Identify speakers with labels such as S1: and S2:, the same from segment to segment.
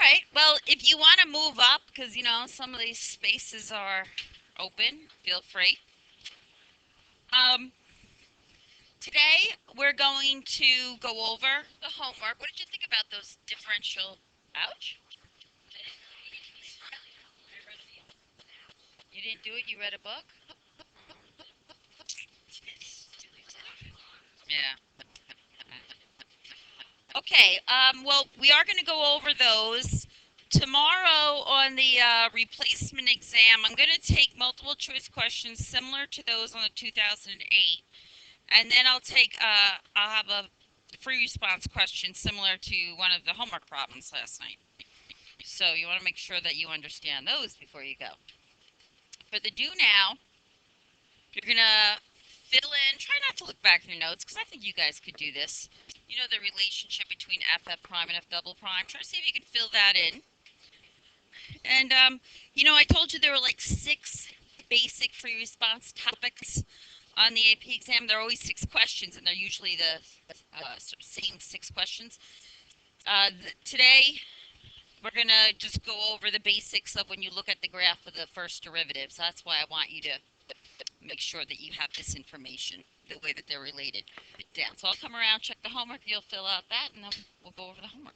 S1: right. Well, if you want to move up, because some of these spaces are open, feel free. Um, Today we're going to go over the homework. What did you think about those differential? Ouch! You didn't do it. You read a book. Yeah. Okay. Well, we are going to go over those tomorrow on the replacement exam. I'm going to take multiple choice questions similar to those on the 2008. And then I'll have a free response question similar to one of the homework problems last night. So you want to make sure that you understand those before you go. For the do now, you're going to fill in, try not to look back in your notes because I think you guys could do this. You know the relationship between f prime and f double prime. Try to see if you can fill that in. And, I told you there were like 6 basic free response topics on the AP exam. There are always 6 questions, and they're usually the sort of same 6 questions. Today, we're going to just go over the basics of when you look at the graph of the first derivatives. That's why I want you to make sure that you have this information, the way that they're related down. So I'll come around, check the homework, you'll fill out that, and then we'll go over the homework.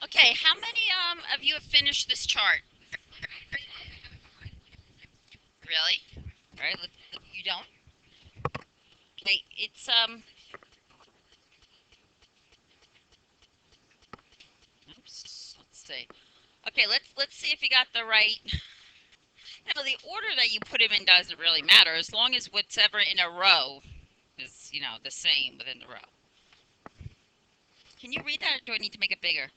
S1: Okay, how many of you have finished this chart? Really? All right, you don't? Okay, it's oops, let's see. Okay, let's see if you got the right. The order that you put them in doesn't really matter as long as what's ever in a row is, the same within the row. Can you read that, or do I need to make it bigger?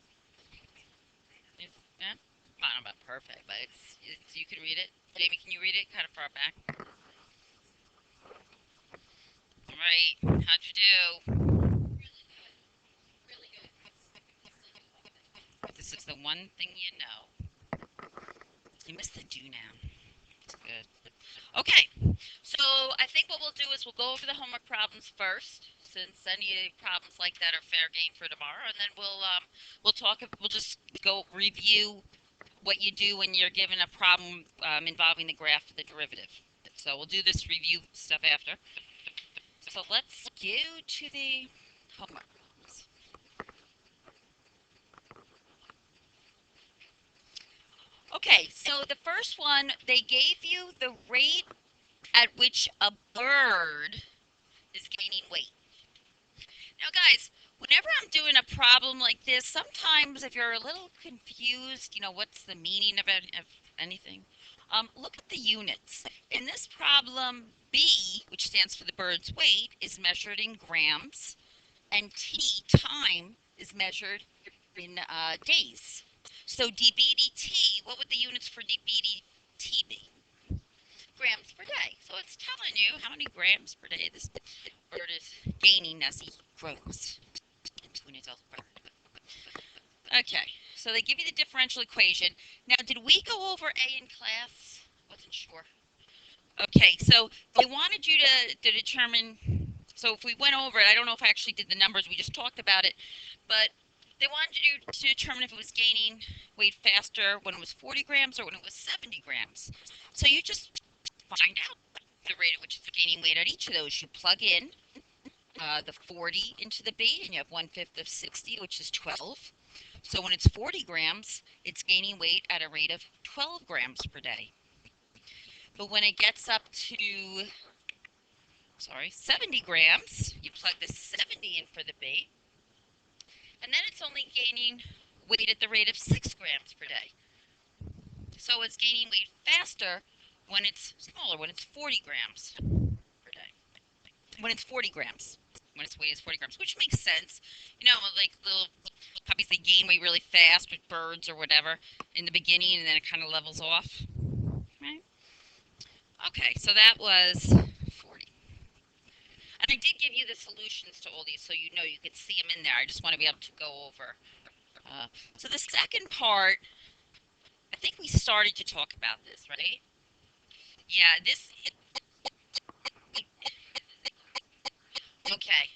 S1: Yeah, I don't know about perfect, but you can read it. Jamie, can you read it? Kind of far back. All right, how'd you do? This is the one thing you know. You missed the do now. It's good. Okay, so I think what we'll do is we'll go over the homework problems first, since any problems like that are fair game for tomorrow, and then we'll talk. We'll just go review what you do when you're given a problem involving the graph of the derivative. So we'll do this review stuff after. So let's go to the homework problems. Okay, so the first one, they gave you the rate at which a bird is gaining weight. Now, guys, whenever I'm doing a problem like this, sometimes if you're a little confused, what's the meaning of anything, look at the units. In this problem, B, which stands for the bird's weight, is measured in grams, and T, time, is measured in days. So dBdt, what would the units for dBdt be? Grams per day. So it's telling you how many grams per day this bird is gaining as he grows into an adult bird. Okay, so they give you the differential equation. Now, did we go over A in class? Wasn't sure. Okay, so they wanted you to determine, so if we went over it, I don't know if I actually did the numbers, we just talked about it, but they wanted you to determine if it was gaining weight faster when it was 40 grams or when it was 70 grams. So you just find out the rate at which it's gaining weight at each of those. You plug in the 40 into the B, and you have 1/5 of 60, which is 12. So when it's 40 grams, it's gaining weight at a rate of 12 grams per day. But when it gets up to, 70 grams, you plug the 70 in for the B, and then it's only gaining weight at the rate of 6 grams per day. So it's gaining weight faster when it's smaller, when it's 40 grams per day. When it's 40 grams. When its weight is 40 grams, which makes sense. Like little puppies, they gain weight really fast with birds or whatever in the beginning, and then it kind of levels off. Right? Okay, so that was 40. And I did give you the solutions to all these, so you could see them in there. I just want to be able to go over. So the second part, I think we started to talk about this, right? Yeah, okay.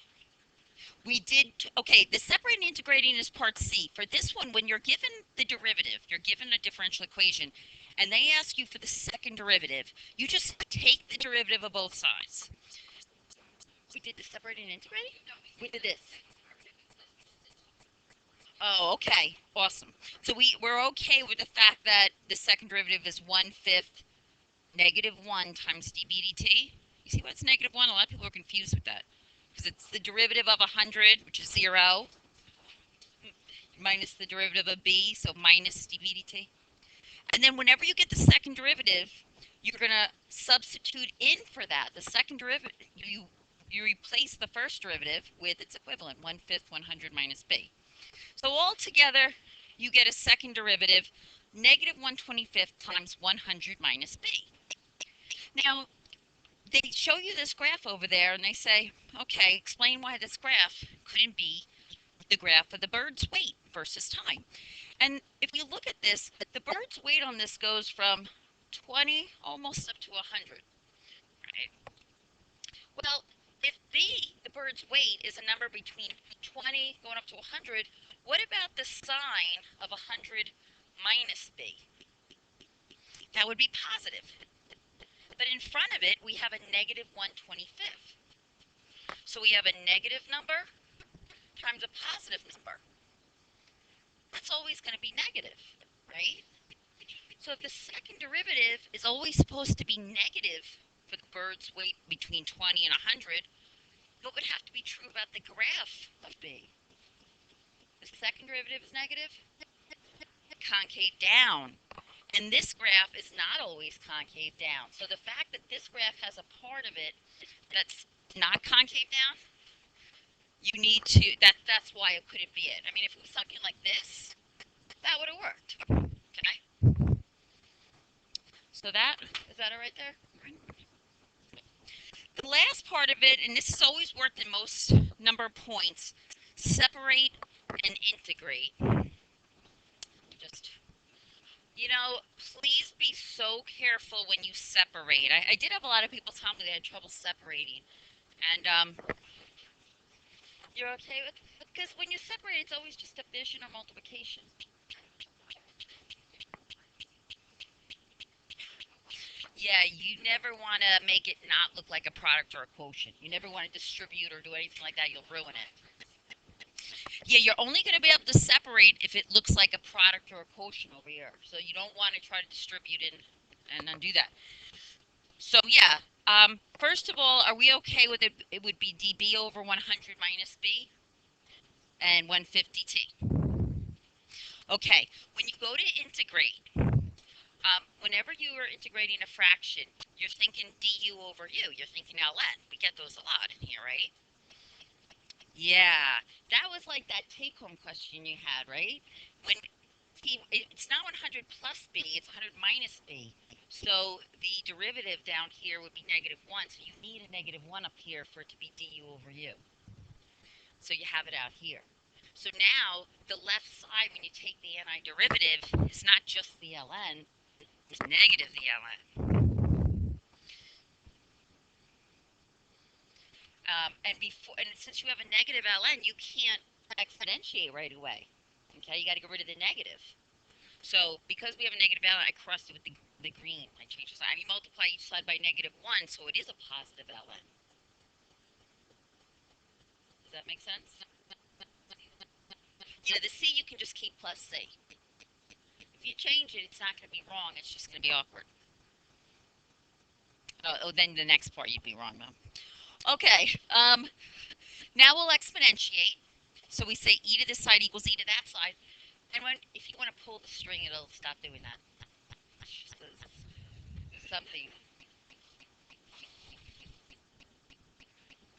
S1: We did, okay, the separating and integrating is part C. For this one, when you're given the derivative, you're given a differential equation, and they ask you for the second derivative, you just take the derivative of both sides. We did the separating and integrating? We did this. Oh, okay. Awesome. So we're okay with the fact that the second derivative is 1/5 -1 times d b dt. You see why it's -1? A lot of people are confused with that. Because it's the derivative of 100, which is 0, minus the derivative of b, so minus d b dt. And then whenever you get the second derivative, you're going to substitute in for that. The second derivative, you replace the first derivative with its equivalent, 1/5 100 minus b. So altogether, you get a second derivative, -1/25 times 100 minus b. Now, they show you this graph over there, and they say, okay, explain why this graph couldn't be the graph of the bird's weight versus time. And if you look at this, the bird's weight on this goes from 20 almost up to 100. Right? Well, if b, the bird's weight, is a number between 20 going up to 100, what about the sign of 100 minus b? That would be positive. But in front of it, we have a -1/25. So we have a negative number times a positive number. That's always going to be negative, right? So if the second derivative is always supposed to be negative for the bird's weight between 20 and 100, what would have to be true about the graph of b? The second derivative is negative, concave down. And this graph is not always concave down. So the fact that this graph has a part of it that's not concave down, you need to, that's why it couldn't be it. I mean, if it was something like this, that would have worked. Okay? So that, is that all right there? The last part of it, and this is always worth the most number of points, separate and integrate. Just, please be so careful when you separate. I did have a lot of people tell me they had trouble separating. And you're okay with, because when you separate, it's always just division or multiplication. Yeah, you never want to make it not look like a product or a quotient. You never want to distribute or do anything like that. You'll ruin it. Yeah, you're only going to be able to separate if it looks like a product or a quotient over here. So you don't want to try to distribute it and undo that. So yeah, first of all, are we okay with it? It would be dB over 100 minus b and 150 t. Okay, when you go to integrate, whenever you are integrating a fraction, you're thinking du over u. You're thinking ln. We get those a lot in here, right? Yeah, that was like that take-home question you had, right? When it's not 100 plus b, it's 100 minus b. So the derivative down here would be -1. So you need a -1 up here for it to be du over u. So you have it out here. So now the left side, when you take the antiderivative, is not just the ln, it's negative the ln. And since you have a negative ln, you can't exponentiate right away. Okay, you got to get rid of the negative. So because we have a negative ln, I crossed it with the green. I changed the sign. I multiply each side by -1, so it is a positive ln. Does that make sense? The c you can just keep plus c. If you change it, it's not going to be wrong. It's just going to be awkward. Oh, then the next part you'd be wrong, though. Okay, now we'll exponentiate. So we say e to this side equals e to that side. And if you want to pull the string, it'll stop doing that. Something.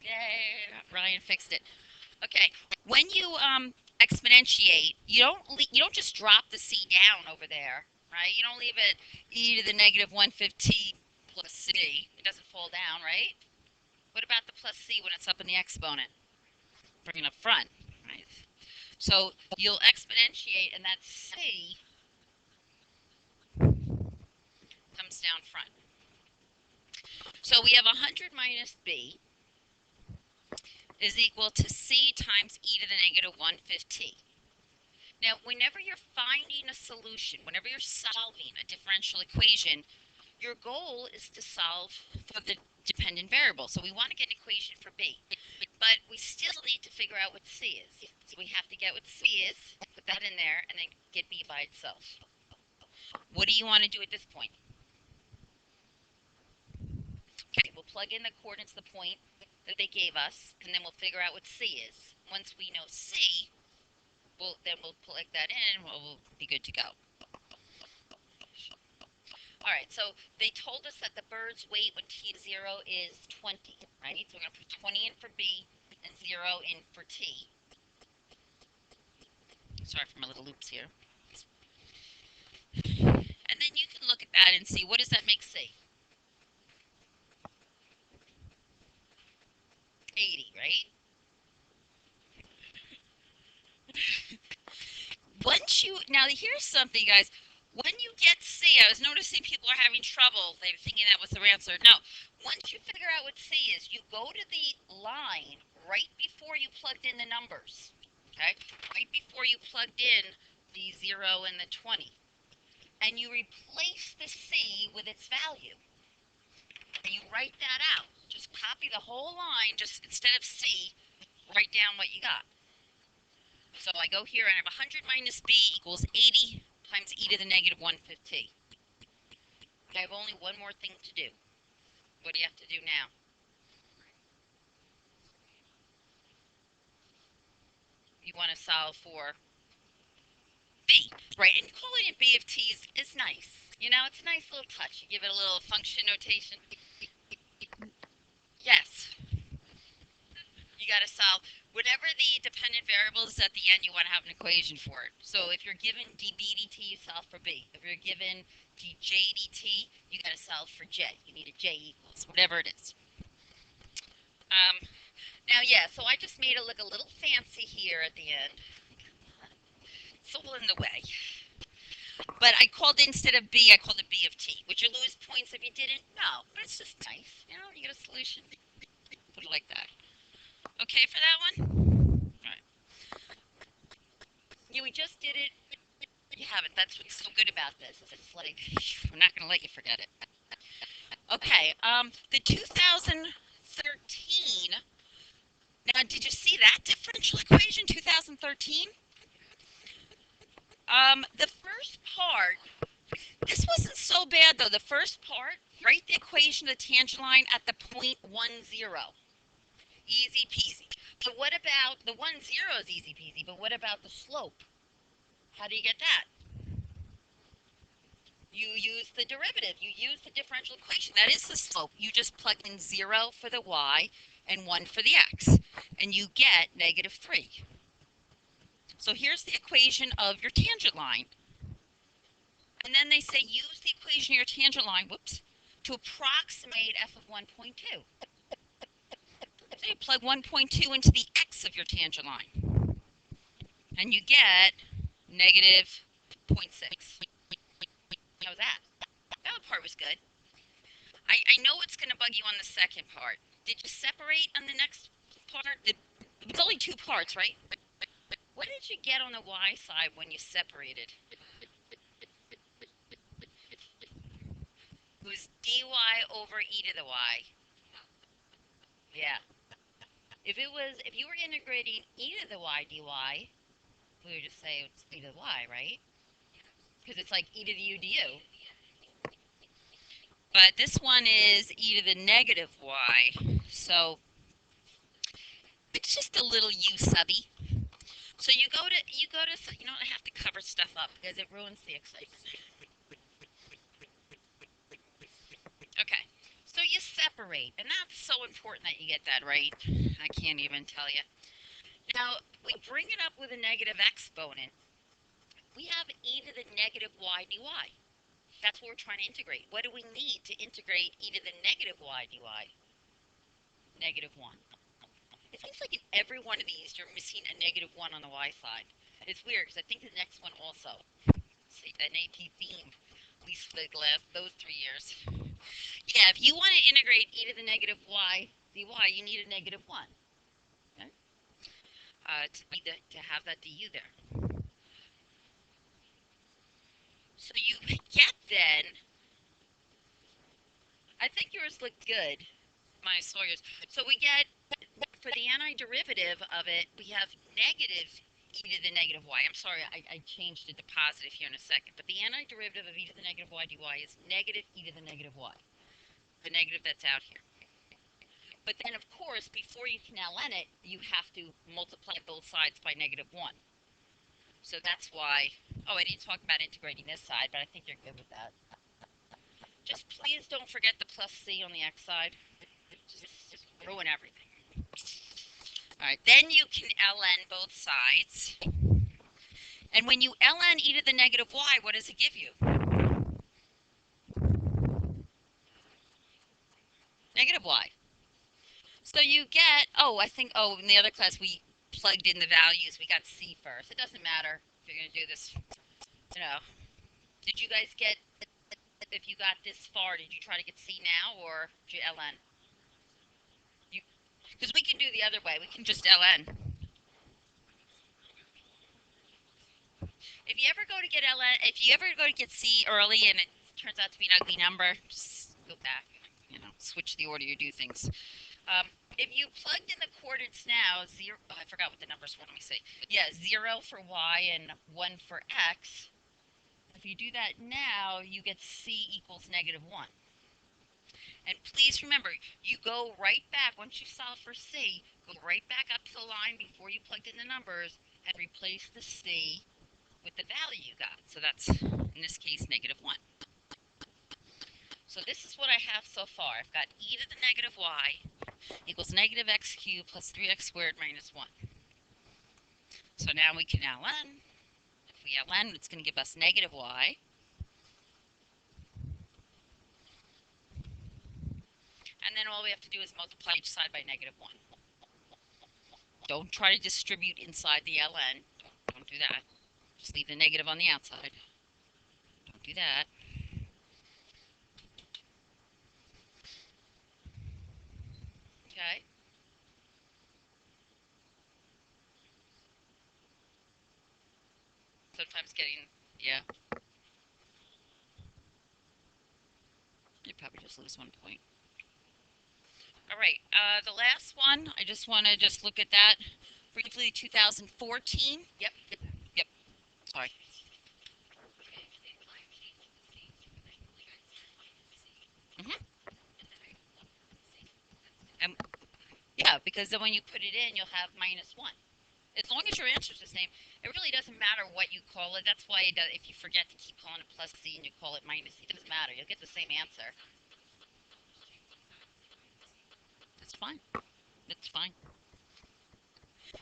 S1: Yay, Ryan fixed it. Okay, when you exponentiate, you don't just drop the c down over there, right? You don't leave it e to the -150 plus c. It doesn't fall down, right? What about the plus c when it's up in the exponent? Bring it up front, right? So you'll exponentiate, and that c comes down front. So we have 100 minus b, is equal to c times e to the negative 1/5t. Now, whenever you're finding a solution, whenever you're solving a differential equation, your goal is to solve for the dependent variable. So we want to get an equation for b, but we still need to figure out what c is. So we have to get what c is, put that in there, and then get b by itself. What do you want to do at this point? Okay, we'll plug in the coordinates, the point that they gave us, and then we'll figure out what c is. Once we know c, we'll plug that in, and we'll be good to go. All right, so they told us that the bird's weight when t is 0 is 20, right? So we're going to put 20 in for b and 0 in for t. Sorry for my little loops here. And then you can look at that and see, what does that make c? 80, right? Now here's something, guys. When you get C, I was noticing people are having trouble. They were thinking that was their answer. No. Once you figure out what C is, you go to the line right before you plugged in the numbers. Okay? Right before you plugged in the 0 and the 20. And you replace the C with its value. And you write that out. Just copy the whole line, just instead of C, write down what you got. So I go here and I have 100 minus b equals 80 times e to the negative 1/5t. I have only one more thing to do. What do you have to do now? You want to solve for b, right? And calling it b of t is nice. You know, it's a nice little touch. You give it a little function notation. Yes, you got to solve. Whatever the dependent variable is at the end, you want to have an equation for it. So if you're given db dt, you solve for b. If you're given dj dt, you got to solve for j. You need a j equals, whatever it is. Now, yeah, so I just made it look a little fancy here at the end. It's all in the way. But I called it, instead of b, I called it b of t. Would you lose points if you didn't? No, but it's just nice. You know, you get a solution. Put it like that. Okay for that one? All right. Yeah, we just did it. You haven't. That's what's so good about this. It's like, we're not going to let you forget it. Okay, the 2013, now did you see that differential equation, 2013? The first part, this wasn't so bad though. The first part, write the equation of the tangent line at the point 1, 0. Easy peasy. But what about, the 1, 0 is easy peasy, but what about the slope? How do you get that? You use the derivative. You use the differential equation. That is the slope. You just plug in 0 for the y and 1 for the x. And you get negative 3. So here's the equation of your tangent line. And then they say use the equation of your tangent line, whoops, to approximate f of 1.2. So you plug 1.2 into the x of your tangent line. And you get negative 0.6. How's that? That part was good. I know it's going to bug you on the second part. Did you separate on the next part? It's only two parts, right? What did you get on the y side when you separated? It was dy over e to the y. Yeah. If you were integrating e to the y dy, we would just say it's e to the y, right? Because it's like e to the u du. But this one is e to the negative y. So it's just a little u subby. So you go to, you know, I have to cover stuff up because it ruins the excitement. Okay, so you separate, and that's so important that you get that right. I can't even tell you. Now, we bring it up with a negative exponent. We have e to the negative y dy. That's what we're trying to integrate. What do we need to integrate e to the negative y dy? Negative 1. It seems like in every one of these, you're missing a negative 1 on the y side. It's weird, because I think the next one also. See, an AP theme, at least for those 3 years. Yeah, if you want to integrate e to the negative y dy, you need a negative 1. to have that du there. So you get then, I think yours looked good. My Sawyer's. So we get, for the antiderivative of it, we have negative e to the negative y. I'm sorry, I changed it to positive here in a second. But the antiderivative of e to the negative y dy is negative e to the negative y. The negative that's out here. But then, of course, before you can ln it, you have to multiply both sides by negative 1. So that's why, oh, I didn't talk about integrating this side, but I think you're good with that. Just please don't forget the plus c on the x side. Just ruin everything. All right, then you can ln both sides. And when you ln e to the negative y, what does it give you? Negative y. So you get, oh, I think, oh, in the other class we plugged in the values. We got c first. It doesn't matter if you're going to do this, you know. Did you guys get, if you got this far, did you try to get c now, or did you ln? Because we can do the other way. We can just ln. If you ever go to get ln, if you ever go to get c early and it turns out to be an ugly number, just go back. You know, switch the order you do things. If you plugged in the coordinates now, oh, I forgot what the numbers were. Let me see. Yeah, 0 for y and 1 for x. If you do that now, you get c equals negative 1. And please remember, you go right back, once you solve for c, go right back up to the line before you plugged in the numbers and replace the c with the value you got. So that's, in this case, negative 1. So this is what I have so far. I've got e to the negative y equals negative x cubed plus 3x squared minus 1. So now we can ln. If we ln, it's going to give us negative y. And then all we have to do is multiply each side by negative 1. Don't try to distribute inside the ln. Don't do that. Just leave the negative on the outside. Don't do that. Okay. Sometimes getting, yeah. You probably just lose 1 point. All right, the last one, I just want to just look at that briefly. 2014. Yep. Sorry. hmm And yeah, because then when you put it in, you'll have minus 1. As long as your answer is the same, it really doesn't matter what you call it. That's why it does, if you forget to keep calling it plus c and you call it minus c, it doesn't matter. You'll get the same answer. It's fine. It's fine.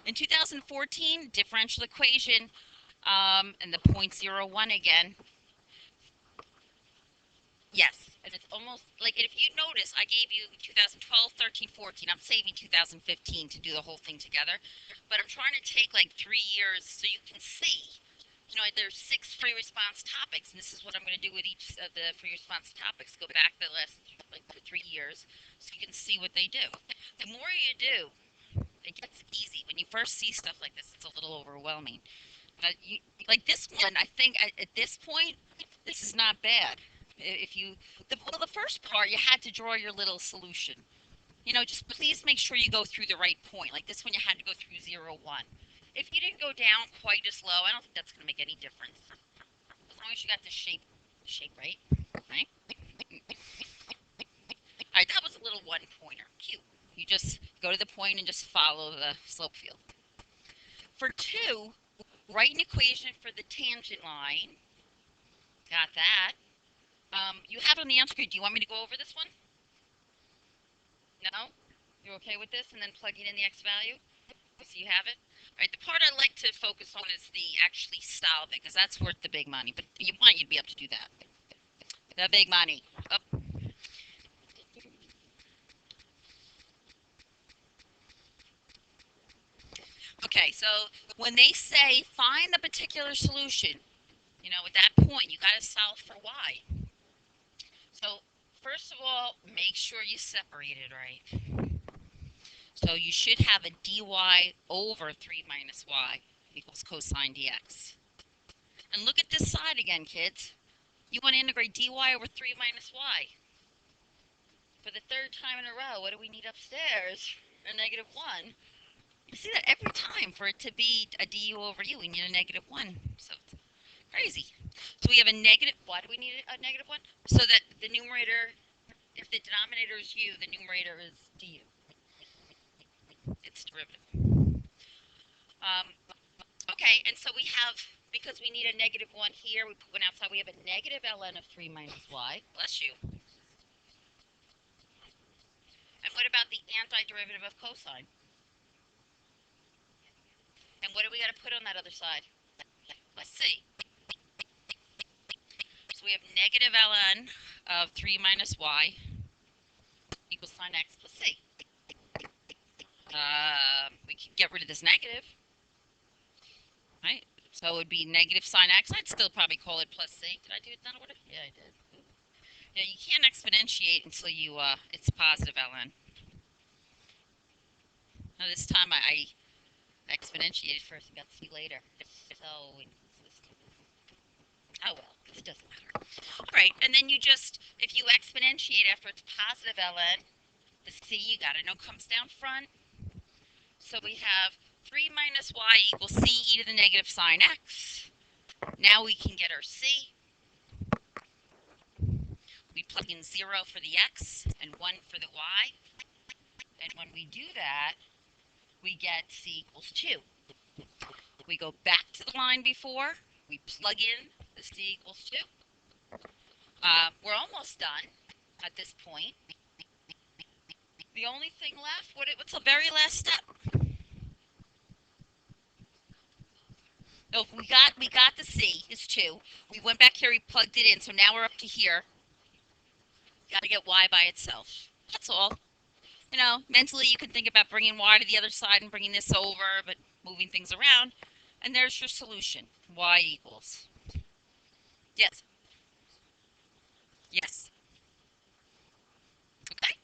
S1: In 2014, differential equation, and the 0.01 again. Yes, and it's almost like, if you notice, I gave you 2012, 13, 14. I'm saving 2015 to do the whole thing together, but I'm trying to take like 3 years so you can see. You know, there's 6 free response topics, and this is what I'm going to do with each of the free response topics. Go back the last like 3 years so you can see what they do. The more you do, it gets easy. When you first see stuff like this, it's a little overwhelming. Like this one, I think at this point, this is not bad. If you, well, the first part, you had to draw your little solution. You know, just please make sure you go through the right point. Like this one, you had to go through 0, 1. If you didn't go down quite as low, I don't think that's going to make any difference. As long as you got the shape right, right? All right, that was a little one-pointer. Cute. You just go to the point and just follow the slope field. For 2, write an equation for the tangent line. Got that. You have it on the answer screen. Do you want me to go over this one? No? You're okay with this? And then plugging in the x value? So you have it? All right, the part I like to focus on is the actually solving, because that's worth the big money. But you want you to be able to do that. The big money. Oh. Okay, so when they say find the particular solution, you know, at that point, you got to solve for y. So first of all, make sure you separate it right. So you should have a dy over 3 minus y equals cosine dx. And look at this side again, kids. You want to integrate dy over 3 minus y. For the third time in a row, what do we need upstairs? A negative 1. You see that every time for it to be a du over u, we need a negative 1. So it's crazy. So we have a negative, why do we need a negative 1? So that the numerator, if the denominator is u, the numerator is du. It's derivative. Um, okay, and so we have, because we need a negative 1 here, we put 1 outside, we have a negative ln of 3 minus y. Bless you. And what about the antiderivative of cosine? And what do we got to put on that other side? Let's see. So we have negative ln of 3 minus y equals sine x plus c. We can get rid of this negative, right? So it would be negative sine x. I'd still probably call it plus c. Did I do it that order? Yeah, I did. Yeah, you can't exponentiate until you it's positive ln. Now this time I exponentiated first and got c later. So oh well, it doesn't matter. All right, and then you just, if you exponentiate after it's positive ln, the c you got to know comes down front. So we have 3 minus y equals c e to the negative sine x. Now we can get our c. We plug in 0 for the x and 1 for the y. And when we do that, we get c equals 2. We go back to the line before. We plug in the c equals 2. We're almost done at this point. The only thing left, what's the very last step? No, we got the c is 2. We went back here, we plugged it in, so now we're up to here. Got to get y by itself. That's all. You know, mentally you can think about bringing y to the other side and bringing this over, but moving things around. And there's your solution. Y equals. Yes. Yes. Okay.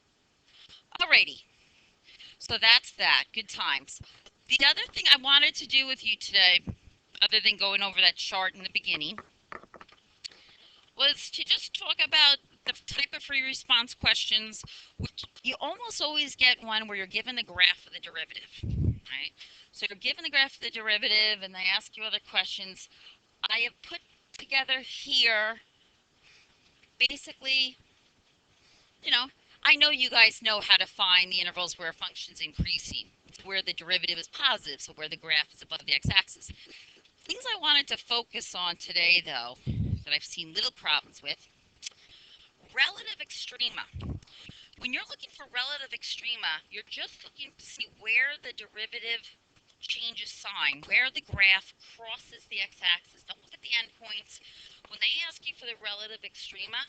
S1: Alrighty. So that's that. Good times. The other thing I wanted to do with you today, other than going over that chart in the beginning, was to just talk about the type of free response questions, which you almost always get one where you're given the graph of the derivative, right? So you're given the graph of the derivative and they ask you other questions. I have put together here, basically, you know, I know you guys know how to find the intervals where a function's increasing, where the derivative is positive, so where the graph is above the x-axis. Things I wanted to focus on today, though, that I've seen little problems with, relative extrema. When you're looking for relative extrema, you're just looking to see where the derivative changes sign, where the graph crosses the x-axis. Don't look at the endpoints. When they ask you for the relative extrema,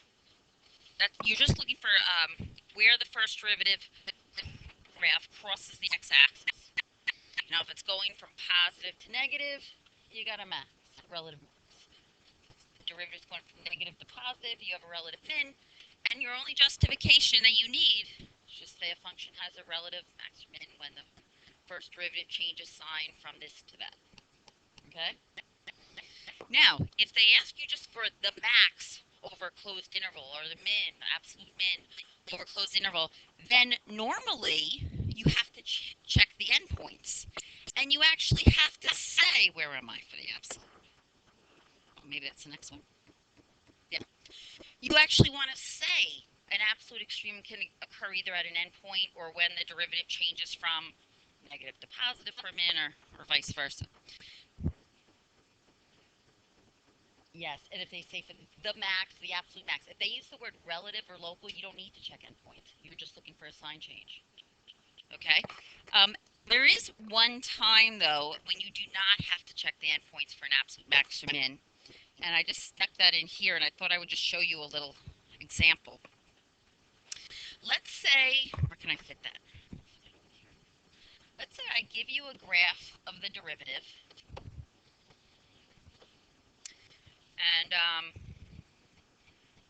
S1: you're just looking for where the first derivative graph crosses the x-axis. Now, if it's going from positive to negative, you got a max, relative max. The derivative is going from negative to positive, you have a relative min, and your only justification that you need is just say a function has a relative max or min when the first derivative changes sign from this to that. Okay? Now, if they ask you just for the max over closed interval, or the min, absolute min, over closed interval, then normally you have to check the endpoints. And you actually have to say, where am I for the absolute? Maybe that's the next one. Yeah. You actually want to say an absolute extreme can occur either at an endpoint or when the derivative changes from negative to positive for min, or vice versa. Yes, and if they say for the max, the absolute max, if they use the word relative or local, you don't need to check endpoints. You're just looking for a sign change. Okay? There is one time, though, when you do not have to check the endpoints for an absolute max or min. And I just stuck that in here, and I thought I would just show you a little example. Let's say, where can I fit that? Let's say I give you a graph of the derivative. And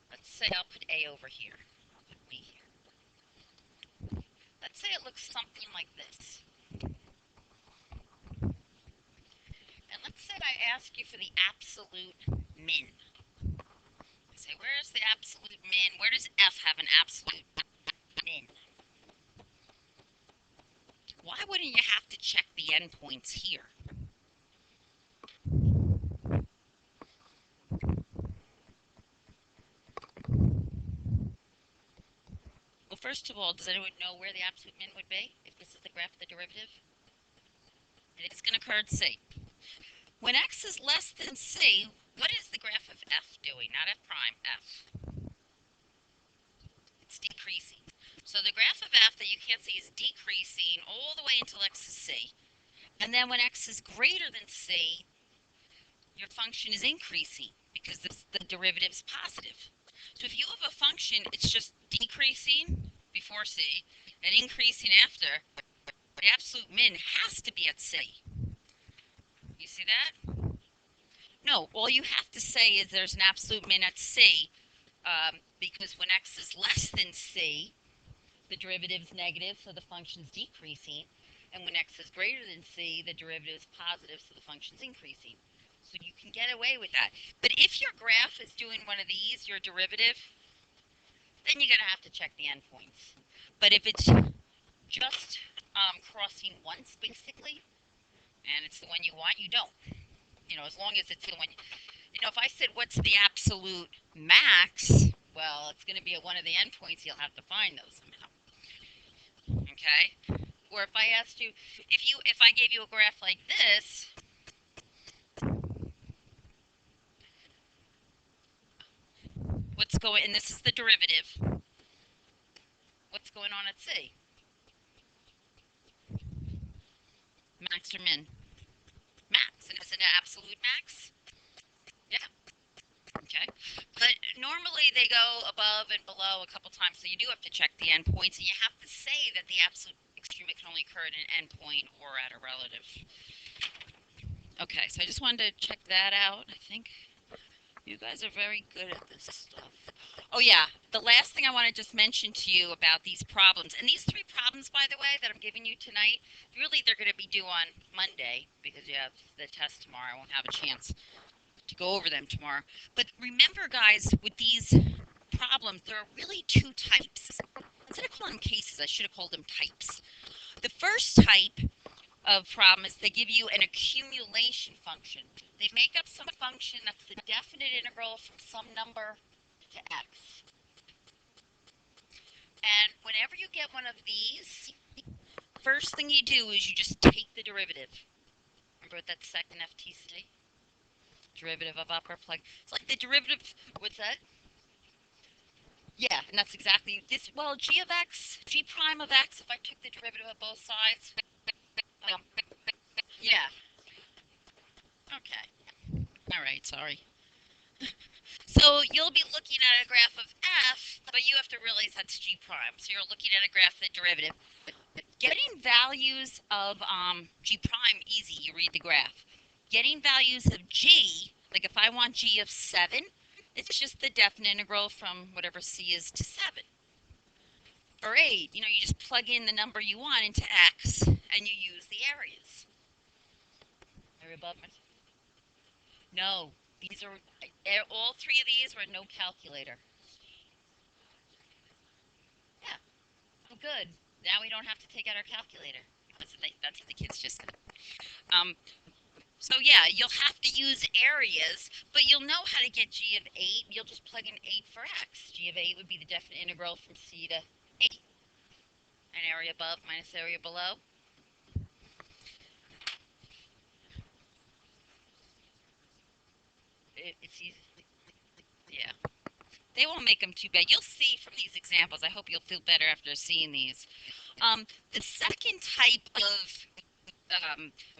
S1: let's say I'll put A over here. I'll put B here. Let's say say it looks something like this. And let's say I ask you for the absolute min. I say, where's the absolute min? Where does f have an absolute min? Why wouldn't you have to check the endpoints here? Well, first of all, does anyone know where the absolute min would be if this is the graph of the derivative? It is going to occur at c. When x is less than c, what is the graph of f doing? Not f prime, f. It's decreasing. So the graph of f that you can't see is decreasing all the way until x is c. And then when x is greater than c, your function is increasing because the derivative is positive. So if you have a function, it's just decreasing before c and increasing after, the absolute min has to be at c. You see that? No, all you have to say is there's an absolute min at c, because when x is less than c, the derivative is negative, so the function's decreasing. And when x is greater than c, the derivative is positive, so the function's increasing. So you can get away with that. But if your graph is doing one of these, your derivative, then you're going to have to check the endpoints. But if it's just crossing once, basically, and it's the one you want, you don't. As long as it's the one. If I said, what's the absolute max? Well, it's going to be at one of the endpoints. You'll have to find those somehow. Okay? Or if I asked you, if I gave you a graph like this, and this is the derivative, what's going on at C? Max or min? Max. And is it an absolute max? Yeah. Okay. But normally they go above and below a couple times, so you do have to check the endpoints, and you have to say that the absolute extreme can only occur at an endpoint or at a relative. Okay, so I just wanted to check that out. I think you guys are very good at this stuff. Oh yeah, the last thing I want to just mention to you about these problems, and these 3 problems, by the way, that I'm giving you tonight, really they're going to be due on Monday because you have the test tomorrow. I won't have a chance to go over them tomorrow. But remember, guys, with these problems, there are really 2 types. Instead of calling them cases, I should have called them types. The first type of problem is they give you an accumulation function. They make up some function that's the definite integral from some number to x. And whenever you get one of these, first thing you do is you just take the derivative. Remember that second FTC? Derivative of upper plug. It's like the derivative, what's that? Yeah, and that's exactly this. Well, g of x, g prime of x, if I took the derivative of both sides. Yeah. Okay. All right, sorry. So you'll be looking at a graph of f, but you have to realize that's g prime. So you're looking at a graph of the derivative. Getting values of g prime, easy, you read the graph. Getting values of g, like if I want g of 7, it's just the definite integral from whatever c is to 7. Or 8, you just plug in the number you want into x, and you use the areas. Are you above my... No, these are, all 3 of these were no calculator. Yeah, well, good. Now we don't have to take out our calculator. That's what the kids just said. So yeah, you'll have to use areas, but you'll know how to get g of 8. You'll just plug in 8 for x. G of 8 would be the definite integral from c to 8. An area above minus area below. It's easy. Yeah. They won't make them too bad. You'll see from these examples. I hope you'll feel better after seeing these. The second type of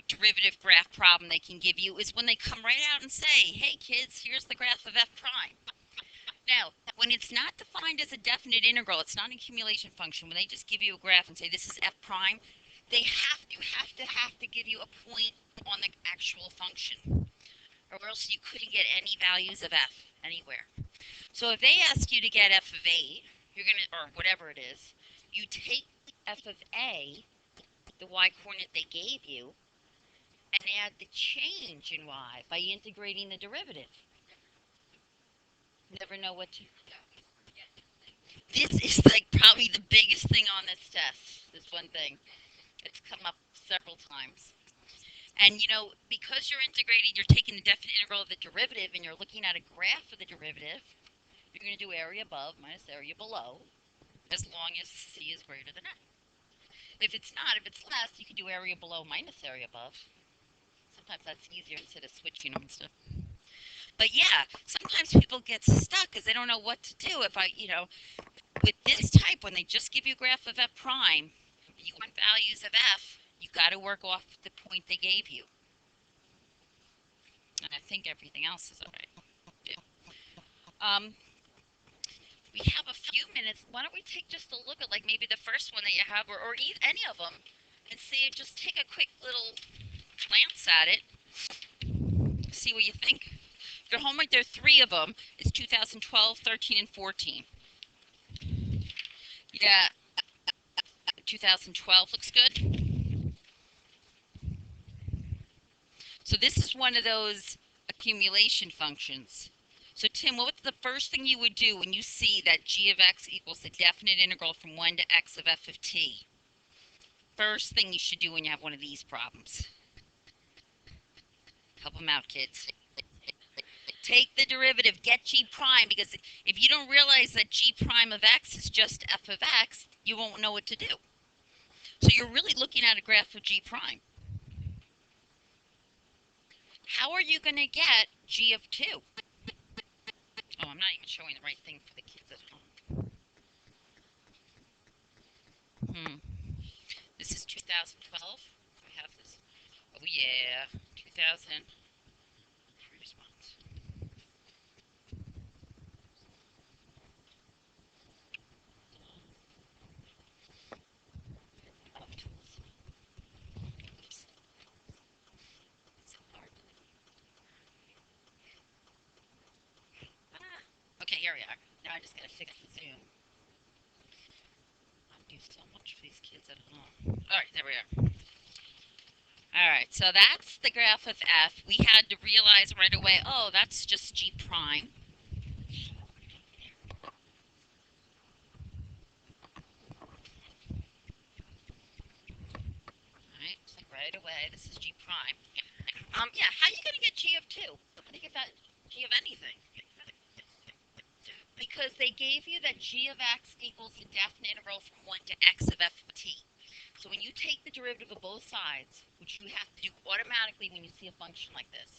S1: derivative graph problem they can give you is when they come right out and say, hey kids, here's the graph of f prime. Now, when it's not defined as a definite integral, it's not an accumulation function. When they just give you a graph and say this is f prime, they have to give you a point on the actual function, or else you couldn't get any values of f anywhere. So if they ask you to get f of 8, you're gonna, or whatever it is, you take f of a, the y coordinate they gave you, and add the change in y by integrating the derivative. Never know what to... This is like probably the biggest thing on this test, this one thing. It's come up several times. And you know, because you're integrating, you're taking the definite integral of the derivative and you're looking at a graph of the derivative, you're going to do area above minus area below, as long as c is greater than f. If it's not, if it's less, you can do area below minus area above. Sometimes that's easier instead of switching them and stuff. But yeah, sometimes people get stuck because they don't know what to do. If I, you know, with this type, when they just give you a graph of f prime, you want values of f, you got to work off the point they gave you. And I think everything else is okay. We have a few minutes. Why don't we take just a look at like maybe the first one that you have, or any of them, and see. Just take a quick little glance at it. See what you think. Your homework, there are 3 of them. It's 2012, 13, and 14. Yeah, 2012 looks good. So this is one of those accumulation functions. So Tim, what's the first thing you would do when you see that g of x equals the definite integral from 1 to x of f of t? First thing you should do when you have one of these problems. Help them out, kids. Take the derivative, get g prime, because if you don't realize that g prime of x is just f of x, you won't know what to do. So you're really looking at a graph of g prime. How are you going to get g of 2? Oh, I'm not even showing the right thing for the kids at home. This is 2012. I have this. Oh yeah, 2000. Response. Okay, here we are. Now I just gotta fix the zoom. I do so much for these kids at home. Alright, there we are. Alright, so that's the graph of f. We had to realize right away, oh, that's just g prime. Alright, so right away, this is g prime. Yeah, how are you gonna get g of 2? How do you get that g of anything? Because they gave you that g of x equals the definite integral from 1 to x of f of t. So when you take the derivative of both sides, which you have to do automatically when you see a function like this.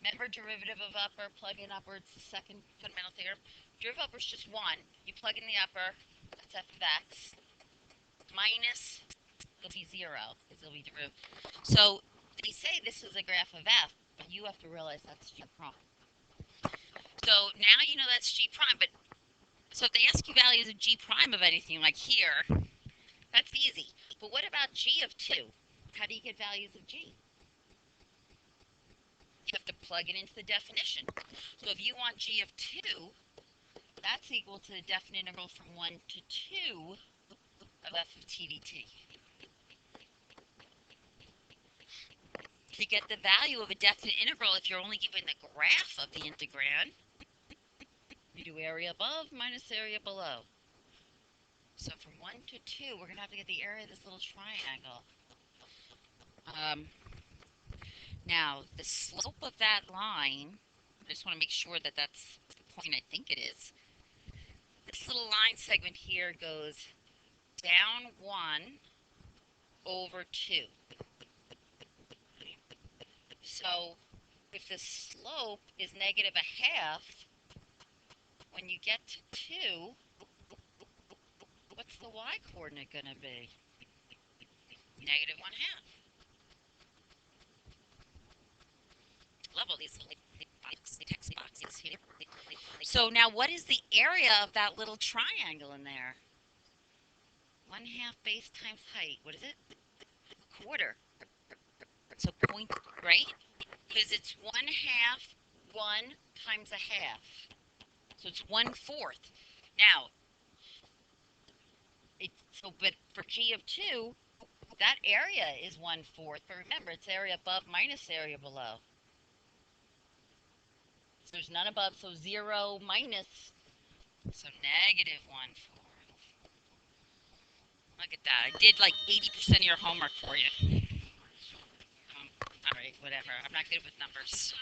S1: Remember, derivative of upper, plug in upper, it's the second fundamental theorem. Derivative of upper is just 1. You plug in the upper, that's f of x, minus, it'll be 0, because it'll be derivative. So they say this is a graph of f, but you have to realize that's g prime. So now you know that's g prime, but so if they ask you values of g prime of anything, like here, that's easy. But what about g of 2? How do you get values of g? You have to plug it into the definition. So if you want g of 2, that's equal to the definite integral from 1 to 2 of f of t dt. To get the value of a definite integral, if you're only given the graph of the integrand, you do area above minus area below. So from 1 to 2, we're going to have to get the area of this little triangle. Now, the slope of that line, I just want to make sure that that's the point I think it is. This little line segment here goes down 1 over 2. So if the slope is negative a half, when you get to 2, what's the y coordinate going to be? Negative 1 half. Love all these little text boxes here. So now what is the area of that little triangle in there? 1 half base times height. What is it? Quarter. So point, right? Because it's 1 half, 1 times a half. So it's 1/4. Now, So, but for G of 2, that area is 1/4. But remember, it's area above minus area below. So there's none above, so 0 minus. So negative 1/4. Look at that. I did like 80% of your homework for you. All right, whatever. I'm not good with numbers.